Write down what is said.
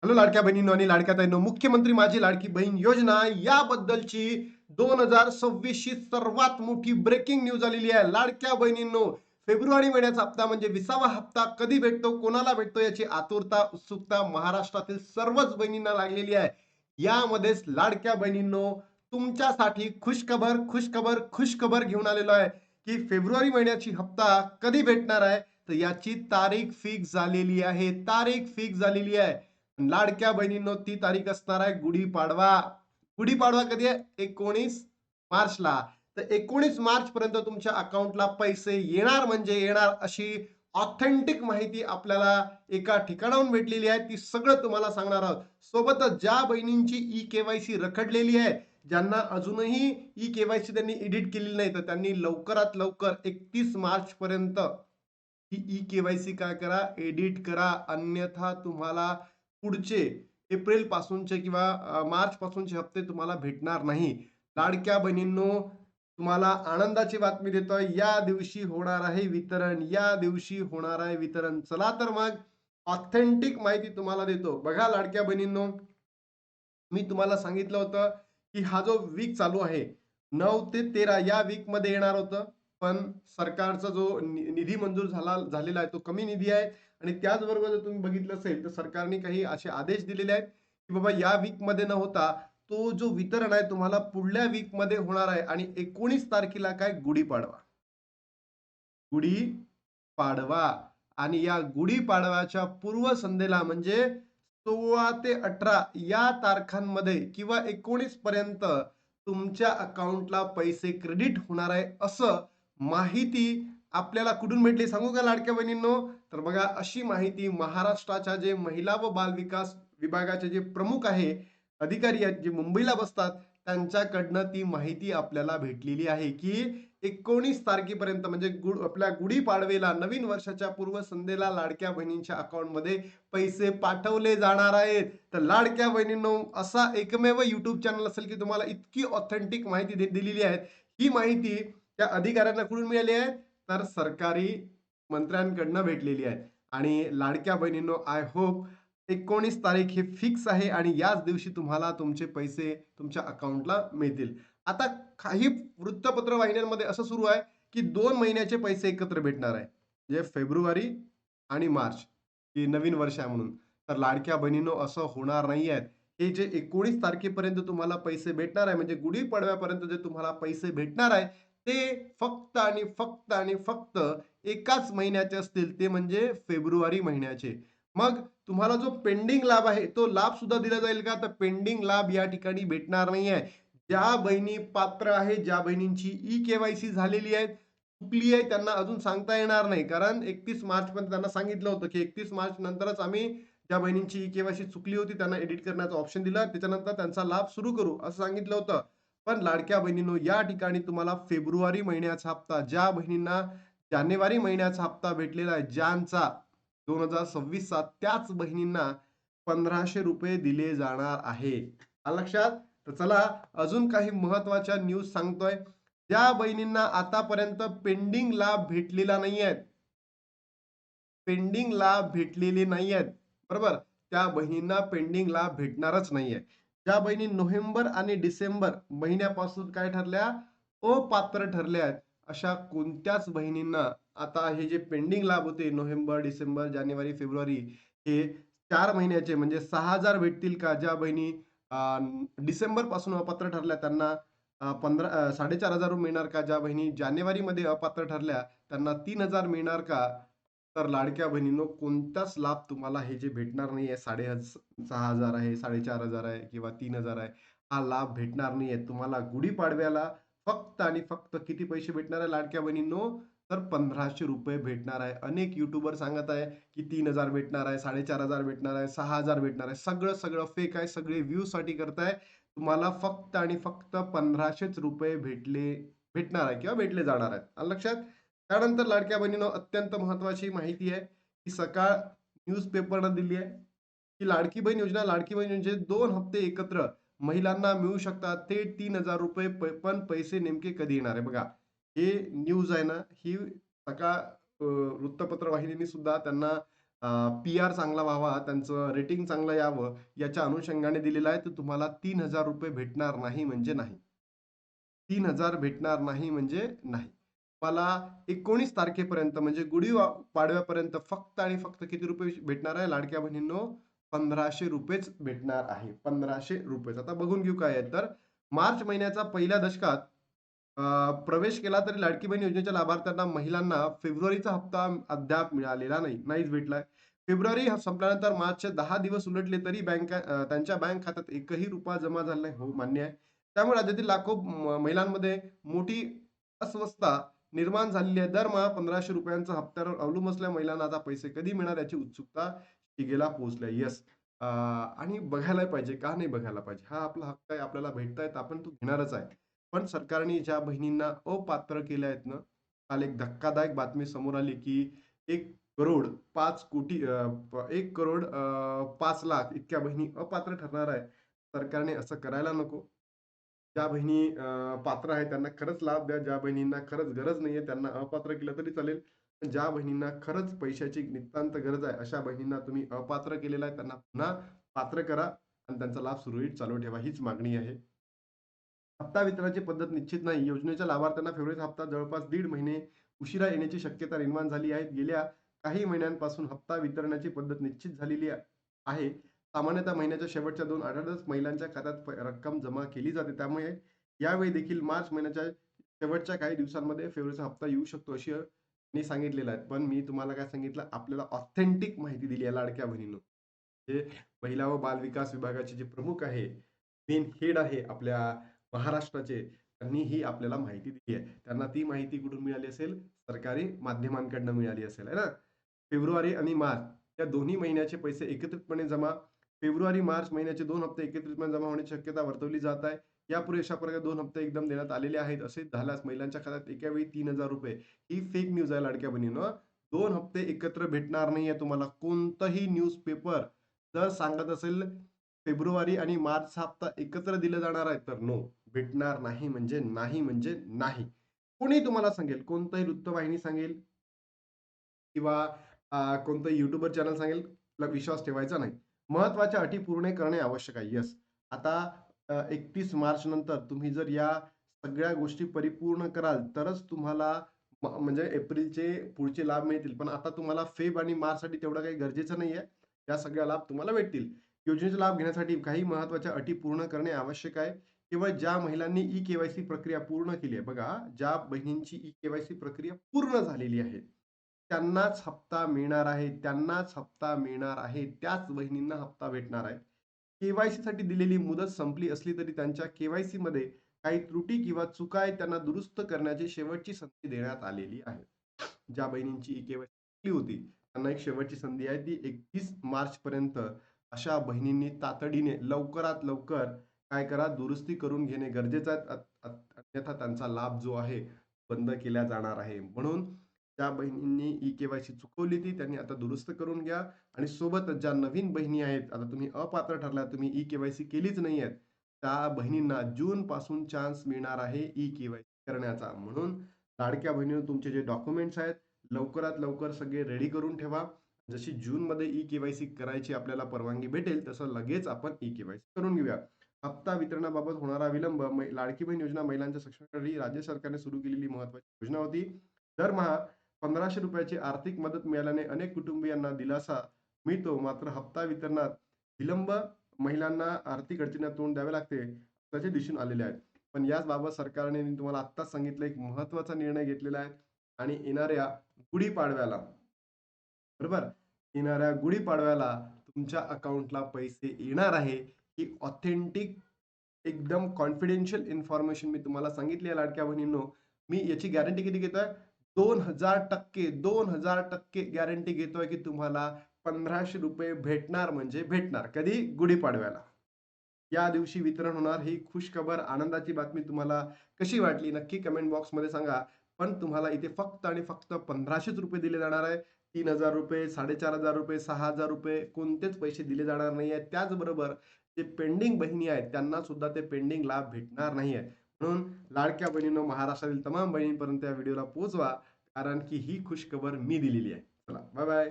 Hello लाडक्या बहिणींनो आणि लाडक्या ताईंनो, मुख्यमंत्री माझी लाडकी बहीण योजना याबद्दलची 2026 ची सर्वात मोठी ब्रेकिंग न्यूज आलेली आहे. लाडक्या बहिणींनो, फेब्रुवारी महिन्याचा हप्ता म्हणजे 20वा हप्ता कधी भेटतो, कोणाला भेटतो याची आतुरता, उत्सुकता महाराष्ट्रातील सर्वच बहिणींना लागलेली आहे. यामध्येच लाडक्या बहिणींनो, तुमच्यासाठी खुशखबर, खुशखबर, खुशखबर घेऊन आलेलो आहे, की फेब्रुवारी महिन्याची हप्ता कधी भेटणार आहे. तर याची तारीख फिक्स झालेली आहे. तारीख फिक्स झालेली आहे. लाडक्या बहिणींनो, ती तारीख असणार आहे गुढीपाडवा. गुढीपाडवा कधी आहे? 19 मार्चला. तर 19 मार्च पर्यंत तुमच्या अकाउंटला पैसे येणार म्हणजे येणार अशी ऑथेंटिक माहिती आपल्याला एका ठिकाणाहून भेटलेली आहे. ती सगळं तुम्हाला सांगणार आहोत. सोबतच ज्या बहिणींची ई-केवायसी रखडलेली आहे, ज्यांना अजूनही ई-केवायसी त्यांनी एडिट केलेली नाही, तर त्यांनी लवकरात लवकर 31 मार्च पर्यंत ही ई-केवायसी काय करा, एडिट करा. अन्यथा तुम्हाला पुढचे एप्रिल पासूनचे किंवा मार्च पासूनचे हप्ते तुम्हाला भेटणार नाही. लाडक्या बहिणींनो, तुम्हाला आनंदाची बातमी देतोय. या दिवशी होणार आहे वितरण. या दिवशी होणार आहे वितरण. चला तर मग ऑथेंटिक माहिती तुम्हाला देतो. बघा लाडक्या बहिणींनो, मी तुम्हाला सांगितलं होतं, की हा जो वीक चालू आहे, 9 ते 13 या वीकमध्ये येणार होतं. पण सरकारचा जो निधी मंजूर झालेला आहे, तो कमी निधी आहे आणि त्याचबरोबर जर तुम्ही बघितलं असेल, तर सरकारने काही असे आदेश दिलेले आहेत, की बाबा या वीकमध्ये न होता तो जो वितरण आहे तुम्हाला पुढल्या वीकमध्ये होणार आहे आणि 19 तारखेला काय गुढीपाडवा. गुढीपाडवा आणि या गुढीपाडव्याच्या पूर्वसंध्येला म्हणजे 16 ते 18 या तारखांमध्ये किंवा 19 पर्यंत तुमच्या अकाउंटला पैसे क्रेडिट होणार आहे असं माहिती आपल्याला कुठून भेटली सांगू का लाडक्या बहिणींनो? तर बघा, अशी माहिती महाराष्ट्राच्या जे महिला व बाल विकास विभागाचे जे प्रमुख आहे, अधिकारी आहेत, जे मुंबईला बसतात, त्यांच्याकडनं ती माहिती आपल्याला भेटलेली आहे, की 19 तारखेपर्यंत म्हणजे आपल्या गुढीपाडवेला नवीन वर्षाच्या पूर्वसंध्येला लाडक्या बहिणींच्या अकाउंटमध्ये पैसे पाठवले जाणार आहेत. तर लाडक्या बहिणींनो, असा एकमेव YouTube चॅनल असेल की तुम्हाला इतकी ऑथेंटिक माहिती दिलेली आहे. ही माहिती त्या अधिकाऱ्यांना कुठून मिळाली आहे? तर सरकारी मंत्र्यांकडनं भेटलेली आहे. आणि लाडक्या बहिणींनो, आय होप 19 तारीख हे फिक्स आहे आणि याच दिवशी तुम्हाला तुमचे पैसे तुमच्या अकाउंटला मिळतील. आता काही वृत्तपत्र वाहिन्यांमध्ये असं सुरू आहे, की 2 महिन्याचे पैसे एकत्र भेटणार आहे. म्हणजे फेब्रुवारी आणि मार्च, ही नवीन वर्ष आहे म्हणून. तर लाडक्या बहिणींनो, असं होणार नाहीये. हे जे 19 तारखेपर्यंत तुम्हाला पैसे भेटणार आहे, म्हणजे गुढीपाडव्यापर्यंत जे तुम्हाला पैसे भेटणार आहे, ते फक्त आणि फक्त आणि फक्त एकाच महिन्याचे असतील, ते म्हणजे फेब्रुवारी महिन्याचे. मग तुम्हाला जो पेंडिंग लाभ आहे, तो लाभ सुद्धा दिला जाईल का? तर पेंडिंग लाभ या ठिकाणी भेटणार नाहीये. ज्या बहिणी पात्र आहे, ज्या बहिणींची ई-केवायसी झालेली आहे, चुकली आहे, त्यांना अजून सांगता येणार नाही. कारण 31 मार्चपर्यंत त्यांना सांगितलं होतं, की 31 मार्च नंतरच आम्ही ज्या बहिणींची ई-केवायसी चुकली होती, त्यांना एडिट करण्याचा ऑप्शन दिला. त्याच्यानंतर त्यांचा लाभ सुरू करू, असं सांगितलं होतं. पण लाडक्या बहिणींनो, या ठिकाणी तुम्हाला फेब्रुवारी महिन्याचा हप्ता, ज्या बहिणींना जानेवारी महिन्याचा हप्ता भेटलेला आहे, ज्यांचा 2026चा, त्याच बहिणींना ₹1500 दिले जाणार आहे. आलं लक्षात? तर चला, अजून काही महत्त्वाच्या न्यूज सांगतोय. ज्या बहिणींना आतापर्यंत पेंडिंग लाभ भेटलेला नाहीये, पेंडिंग लाभ भेटलेले नाहीयेत, बरोबर? त्या बहिणींना पेंडिंग लाभ भेटणारच नाहीये. ज्या बहिणी नोव्हेंबर आणि डिसेंबर महिन्यापासून काय ठरल्या? अपात्र ठरल्या आहेत. अशा कोणत्याच बहिणींना आता हे जे पेंडिंग लाभ होते नोव्हेंबर, डिसेंबर, जानेवारी, फेब्रुवारी, हे 4 महिन्याचे म्हणजे 6,000 भेटतील का? ज्या बहिणी डिसेंबर पासून अपात्र ठरल्या त्यांना 4,500 मिळणार का? ज्या बहिणी जानेवारीमध्ये अपात्र ठरल्या त्यांना 3,000 मिळणार का? तर लाडक्या बहिणींनो, कोणताच लाभ तुम्हाला हे जे भेटणार नाहीये, 6,500 आहे, 4,500 आहे किंवा 3,000 आहे, हा लाभ भेटणार नाहीये. तुम्हाला गुढीपाडव्याला फक्त आणि फक्त किती पैसे भेटणार आहे लाडक्या बहिणींनो? तर ₹1,500 भेटणार आहे. अनेक यूट्यूबर सांगत आहे, की 3,000 भेटणार आहे, 4,500 भेटणार आहे, 6,000 भेटणार आहे. सगळं फेक आहे. सगळे व्ह्यूसाठी करताय. तुम्हाला फक्त आणि फक्त ₹1,500 भेटणार आहे किंवा भेटले जाणार आहेत. आलं लक्षात? त्यानंतर लाडक्या बहिणीनो, अत्यंत महत्त्वाची माहिती आहे, की सकाळ न्यूजपेपरनं दिली आहे, की लाडकी बहीण योजना, लाडकी बहीण योजनेचे 2 हप्ते एकत्र महिलांना मिळू शकतात. थेट ₹3,000 पण पैसे नेमके कधी येणार आहे? बघा, हे न्यूज आहे ना, ही सकाळ वृत्तपत्र वाहिनीने सुद्धा त्यांना पी-आर चांगला व्हावा, त्यांचं रेटिंग चांगलं यावं, याच्या अनुषंगाने दिलेलं आहे. तर तुम्हाला 3,000 रुपये भेटणार नाही म्हणजे नाही. 3,000 भेटणार नाही म्हणजे नाही. मला 19 तारखेपर्यंत म्हणजे पाडव्यापर्यंत फक्त आणि फक्त किती रुपये भेटणार आहे लाडक्या बहिणींनो? 1,500 रुपयेच भेटणार आहे. 1,500 रुपये. आता बघून घेऊ काय आहे तर मार्च महिन्याचा पहिल्या दशकात प्रवेश केला तरी लाडकी बहीण योजनेच्या लाभार्थ्यांना महिलांना फेब्रुवारीचा हप्ता अद्याप मिळालेला नाही. नाहीच भेटलाय. फेब्रुवारी संपल्यानंतर मार्चचे 10 दिवस उलटले तरी त्यांच्या बँक खात्यात एकही रुपया जमा झाला नाही. हो, मान्य आहे. त्यामुळे राज्यातील लाखो महिलांमध्ये मोठी अस्वस्थता निर्माण झालेली आहे. दरमहा 1,500 रुपयांचा हप्त्यावर अवलंबून असलेल्या महिलांना आता पैसे कधी मिळणार याची उत्सुकता शिगेला पोहोचली आहे. येस. आणि बघायला पाहिजे. का नाही बघायला पाहिजे? हा आपला हक्क आहे. आपल्याला भेटतायत. आपण तो घेणारच आहे. पण सरकारने ज्या बहिणींना अपात्र केल्या आहेत ना, काल एक धक्कादायक बातमी समोर आली, की 1 करोड 5 कोटी 1 करोड 5 लाख इतक्या बहिणी अपात्र ठरणार आहे. सरकारने असं करायला नको. ज्या बहिणी पात्र आहेत त्यांना खरंच लाभ द्या. ज्या बहिणींना खरंच गरज नाहीये त्यांना अपात्र केलं तरी चालेल. पण ज्या बहिणींना खरंच पैशाची नितांत गरज आहे, अशा बहिणींना तुम्ही अपात्र केलेलं आहे, त्यांना पुन्हा पात्र करा आणि त्यांचा लाभ सुरळीत चालू ठेवा. हीच मागणी आहे. हप्ता वितरणाची पद्धत निश्चित नाही. योजनेच्या लाभार्थ्यांना फेब्रुवारीचा हप्ता जवळपास दीड महिने उशिरा येण्याची शक्यता निर्माण झाली आहे. गेल्या काही महिन्यांपासून हप्ता वितरणाची पद्धत निश्चित झालेली आहे. सामान्यतः महिन्याच्या शेवटच्या 2 आठवड्यातच महिलांच्या खात्यात रक्कम जमा केली जाते. त्यामुळे यावेळी देखील मार्च महिन्याच्या शेवटच्या काही दिवसांमध्ये फेब्रुवारीचा हप्ता येऊ शकतो, अशी मी सांगितलेलं आहे. पण मी तुम्हाला काय सांगितलं, आपल्याला ऑथेंटिक माहिती दिली आहे लाडक्या बहिणींनो. जे महिला व बालविकास विभागाचे जे प्रमुख आहे, मेन हेड आहे आपल्या महाराष्ट्राचे, त्यांनी ही आपल्याला माहिती दिली आहे. त्यांना ती माहिती कुठून मिळाली असेल? सरकारी माध्यमांकडनं मिळाली असेल, आहे ना? फेब्रुवारी आणि मार्च या दोन्ही महिन्याचे पैसे एकत्रितपणे जमा फेब्रुवारी, मार्च महिन्याचे 2 हप्ते एकत्रितपणे जमा होण्याची शक्यता वर्तवली जात आहे. यापूर्वी अशा प्रकारे 2 हप्ते एकदम देण्यात आलेले आहेत. असे झाल्यास महिलांच्या खात्यात एका वेळी 3,000 रुपये ही फेक न्यूज आहे लाडक्या बहिणींनो. 2 हप्ते एकत्र भेटणार नाहीये तुम्हाला. कोणतंही न्यूजपेपर जर सांगत असेल फेब्रुवारी आणि मार्चचा हप्ता एकत्र दिले जाणार आहे, तर नो. भेटणार नाही म्हणजे नाही म्हणजे नाही. कोणी तुम्हाला सांगेल, कोणतंही वृत्तवाहिनी सांगेल किंवा कोणतं यूट्यूबर चॅनल सांगेल, ला विश्वास ठेवायचा नाही. महत्त्वाच्या अटी पूर्ण करणे आवश्यक आहे. येस. आता 31 मार्च नंतर तुम्ही जर या सगळ्या गोष्टी परिपूर्ण कराल, तरच तुम्हाला म्हणजे एप्रिलचे पुढचे लाभ मिळतील. पण आता तुम्हाला फेब आणि मार्चसाठी तेवढं काही गरजेचं नाहीये. या सगळ्या लाभ तुम्हाला भेटतील. योजनेचा लाभ घेण्यासाठी काही महत्त्वाच्या अटी पूर्ण करणे आवश्यक आहे. केवळ ज्या महिलांनी ई-के-वाय-सी प्रक्रिया पूर्ण केली आहे. बघा, ज्या बहिणींची ई-के-वाय-सी प्रक्रिया पूर्ण झालेली आहे, त्यांनाच हप्ता मिळणार आहे. त्यांनाच हप्ता मिळणार आहे. त्याच बहिणींना हप्ता भेटणार आहे. के साठी दिलेली मुदत संपली असली तरी त्यांच्या के-वाय-सीमध्ये काही त्रुटी किंवा चुका आहेत त्यांना दुरुस्त करण्याची शेवटची संधी देण्यात आलेली आहे. ज्या बहिणींची ई-के-वाय-सी होती, त्यांना एक शेवटची संधी आहे. ती 31 मार्चपर्यंत अशा बहिणींनी तातडीने लवकरात लवकर काय करा, दुरुस्ती करून घेणे गरजेचं आहे. अन्यथा त्यांचा लाभ जो आहे बंद केला जाणार आहे. म्हणून ज्या बहिणींनी ई-के-वाय-सी चुकवली ती त्यांनी आता दुरुस्त करून घ्या आणि सोबतच ज्या नवीन बहिणी आहेत, आता तुम्ही अपात्र ठरला, तुम्ही ई-के-वाय-सी केलीच नाहीये, त्या बहिणींना जूनपासून चान्स मिळणार आहे ई-के-वाय-सी करण्याचा. म्हणून लाडक्या बहिणींनो, तुमचे जे डॉक्युमेंट्स आहेत, लवकरात लवकर सगळे रेडी करून ठेवा. जशी जूनमध्ये ई-के-वाय-सी करायची आपल्याला परवानगी भेटेल, तसं लगेच आपण ई-के-वाय-सी करून घेऊया. हप्ता वितरणाबाबत होणारा विलंब लाडकी बहीण योजना महिलांच्या सक्षमीकरणासाठी राज्य सरकारने सुरू केलेली महत्त्वाची योजना होती. दरमहा 1,500 रुपयाची आर्थिक मदत मिळाल्याने अनेक कुटुंबियांना दिलासा मिळतो. मात्र हप्ता वितरणात विलंब महिलांना आर्थिक अडचणींना तोंड द्यावे लागते, असे दिसून आलेले आहे. पण याचबाबत सरकारने मी तुम्हाला आत्ताच सांगितलं, एक महत्त्वाचा निर्णय घेतलेला आहे आणि येणाऱ्या गुढीपाडव्याला, बरोबर? येणाऱ्या गुढीपाडव्याला तुमच्या अकाउंटला पैसे येणार आहे. ही ऑथेंटिक एकदम कॉन्फिडेन्शियल इन्फॉर्मेशन मी तुम्हाला सांगितली आहे लाडक्या बहिणींनो. मी याची गॅरंटी किती घेतोय? 2000% 2000% गॅरंटी घेतोय, की तुम्हाला 1,500 रुपये भेटणार म्हणजे भेटणार. कधी? गुढीपाडव्याला. या दिवशी वितरण होणार. ही खुशखबर, आनंदाची बातमी तुम्हाला कशी वाटली? नक्की कमेंट बॉक्समध्ये सांगा. पण तुम्हाला इथे फक्त आणि फक्त 1,500च रुपये दिले जाणार आहे. 3,000 रुपये, 4,500 रुपये, 6,000 रुपये कोणतेच पैसे दिले जाणार नाही आहेत. त्याचबरोबर जे पेंडिंग बहिणी आहेत, त्यांना सुद्धा ते पेंडिंग लाभ भेटणार नाही आहे. म्हणून लाडक्या बहिणींनो, महाराष्ट्रातील तमाम बहिणींपर्यंत या व्हिडिओला पोहोचवा. कारण की ही खुशखबर मी दिलेली आहे. चला, बाय बाय.